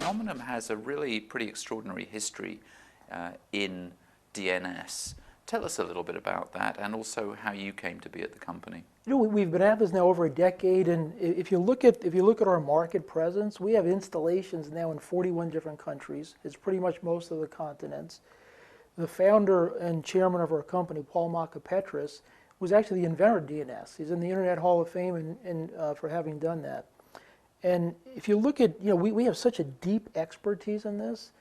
Nominum has a really pretty extraordinary history in DNS. Tell us a little bit about that, and also how you came to be at the company. You know, we've been at this now over a decade, and if you look at our market presence, we have installations now in 41 different countries. It's pretty much most of the continents. The founder and chairman of our company, Paul Makapetris, was actually the inventor of DNS. He's in the Internet Hall of Fame for having done that. And if you look at, we have such a deep expertise in this.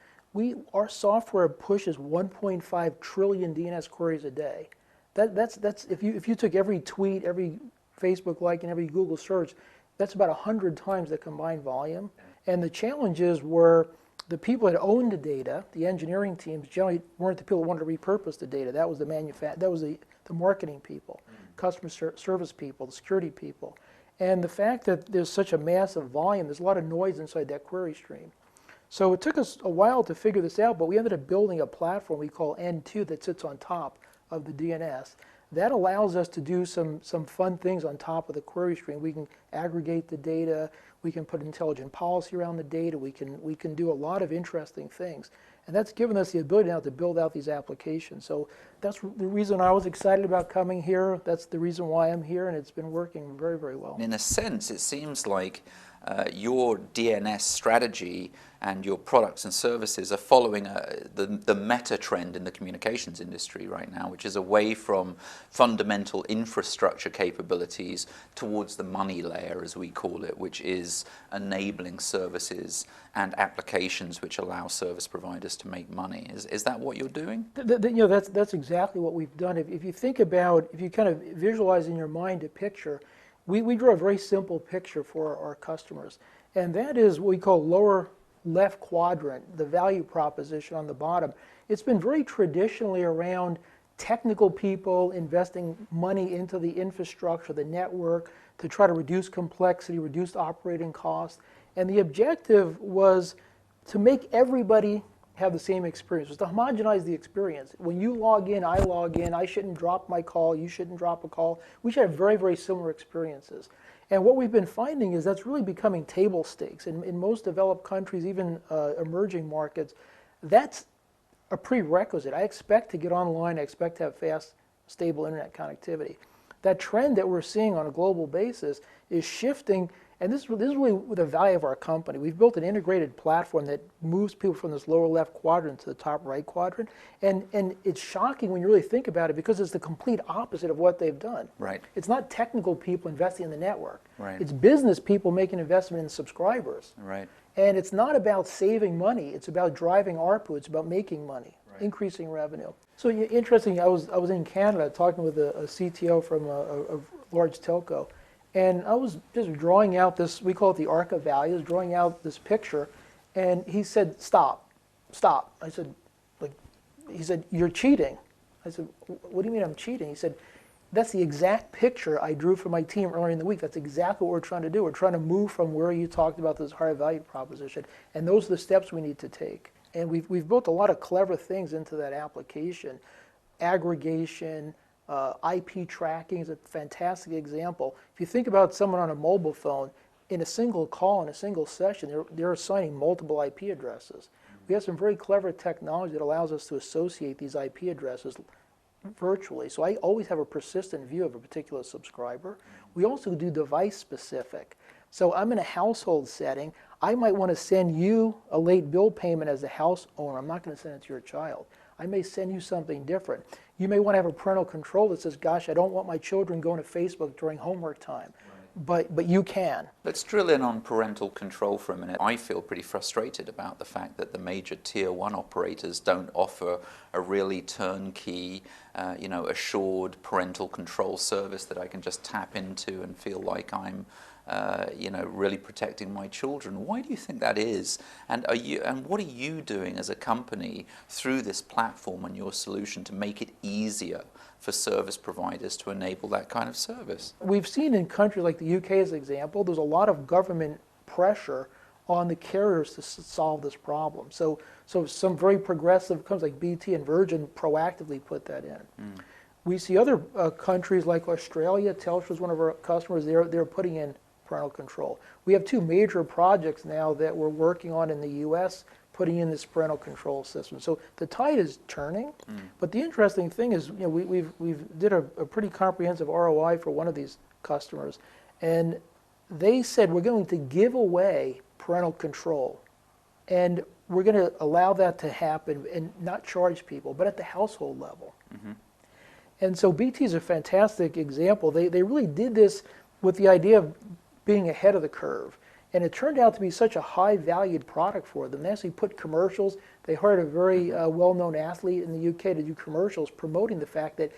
Our software pushes 1.5 trillion DNS queries a day. That's if you took every tweet, every Facebook like, and every Google search, that's about 100 times the combined volume. And the challenges were the people that owned the data, the engineering teams, generally weren't the people that wanted to repurpose the data. That was the the marketing people, customer service people, the security people. And the fact that there's such a massive volume, there's a lot of noise inside that query stream. So it took us a while to figure this out, but we ended up building a platform we call N2 that sits on top of the DNS. That allows us to do some fun things on top of the query stream. We can aggregate the data, we can put intelligent policy around the data, we can do a lot of interesting things. And that's given us the ability now to build out these applications. So that's the reason I was excited about coming here. That's the reason why I'm here, and it's been working very, very well. In a sense, it seems like your DNS strategy and your products and services are following the meta trend in the communications industry right now, which is away from fundamental infrastructure capabilities towards the money layer, as we call it, which is enabling services and applications which allow service providers to make money. Is that what you're doing? That's exactly what we've done. If you think about, if you kind of visualize in your mind a picture, we draw a very simple picture for our customers, and that is what we call lower left quadrant, the value proposition on the bottom. It's been very traditionally around technical people investing money into the infrastructure, the network, to try to reduce complexity, reduce operating costs, and the objective was to make everybody have the same experience, was to homogenize the experience. When you log in, I shouldn't drop my call, you shouldn't drop a call. We should have very, very similar experiences. And what we've been finding is that's really becoming table stakes. In most developed countries, even emerging markets, that's a prerequisite. I expect to get online, I expect to have fast, stable internet connectivity. That trend that we're seeing on a global basis is shifting. And this is really the value of our company. We've built an integrated platform that moves people from this lower left quadrant to the top right quadrant. And it's shocking when you really think about it, because it's the complete opposite of what they've done. Right. It's not technical people investing in the network. Right. It's business people making investment in subscribers. Right. And it's not about saving money. It's about driving ARPU. It's about making money, increasing revenue. So interesting, I was in Canada talking with a CTO from a large telco. And I was just drawing out this, we call it the arc of values, drawing out this picture, and he said, stop. I said, he said, you're cheating. I said, what do you mean I'm cheating? He said, that's the exact picture I drew for my team earlier in the week. That's exactly what we're trying to do. We're trying to move from where you talked about this higher value proposition, and those are the steps we need to take. And we've built a lot of clever things into that application. Aggregation, IP tracking is a fantastic example. If you think about someone on a mobile phone, in a single call, in a single session, they're assigning multiple IP addresses. We have some very clever technology that allows us to associate these IP addresses virtually. So I always have a persistent view of a particular subscriber. We also do device specific. So I'm in a household setting. I might want to send you a late bill payment as a house owner. I'm not going to send it to your child. I may send you something different. You may want to have a parental control that says, gosh, I don't want my children going to Facebook during homework time. But you can. Let's drill in on parental control for a minute. I feel pretty frustrated about the fact that the major tier 1 operators don't offer a really turnkey, assured parental control service that I can just tap into and feel like I'm really protecting my children. Why do you think that is? And what are you doing as a company through this platform and your solution to make it easier for service providers to enable that kind of service? We've seen in countries like the UK as an example, there's a lot of government pressure on the carriers to solve this problem. So some very progressive companies like BT and Virgin proactively put that in. We see other countries like Australia, Telstra is one of our customers, they're putting in parental control. We have two major projects now that we're working on in the U.S. putting in this parental control system. So the tide is turning, but the interesting thing is, we've did a pretty comprehensive ROI for one of these customers, and they said we're going to give away parental control, and we're going to allow that to happen and not charge people, but at the household level. And so BT is a fantastic example. They really did this with the idea of being ahead of the curve. And it turned out to be such a high-valued product for them. They actually put commercials. They hired a very well-known athlete in the UK to do commercials promoting the fact that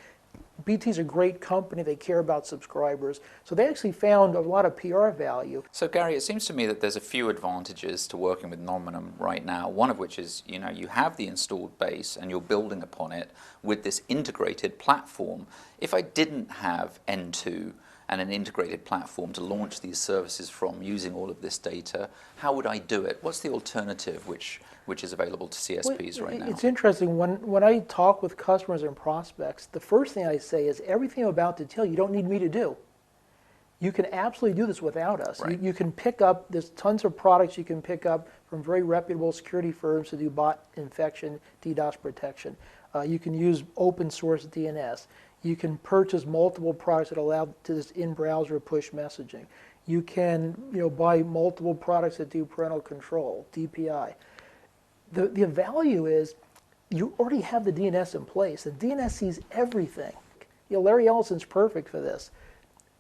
BT's a great company. They care about subscribers. So they actually found a lot of PR value. So Gary, it seems to me that there's a few advantages to working with Nominum right now. One of which is, you have the installed base and you're building upon it with this integrated platform. If I didn't have N2 and an integrated platform to launch these services from using all of this data, how would I do it? What's the alternative which is available to CSPs right now? It's interesting. When I talk with customers and prospects, the first thing I say is everything I'm about to tell you don't need me to do. You can absolutely do this without us. Right. You can pick up, there's tons of products you can pick up from very reputable security firms to do bot infection, DDoS protection. You can use open source DNS. You can purchase multiple products that allow to this in-browser push messaging. You can buy multiple products that do parental control, DPI. The value is you already have the DNS in place. The DNS sees everything. Larry Ellison's perfect for this.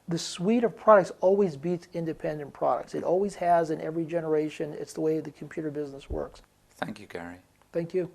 The suite of products always beats independent products. It always has in every generation. It's the way the computer business works. Thank you, Gary. Thank you.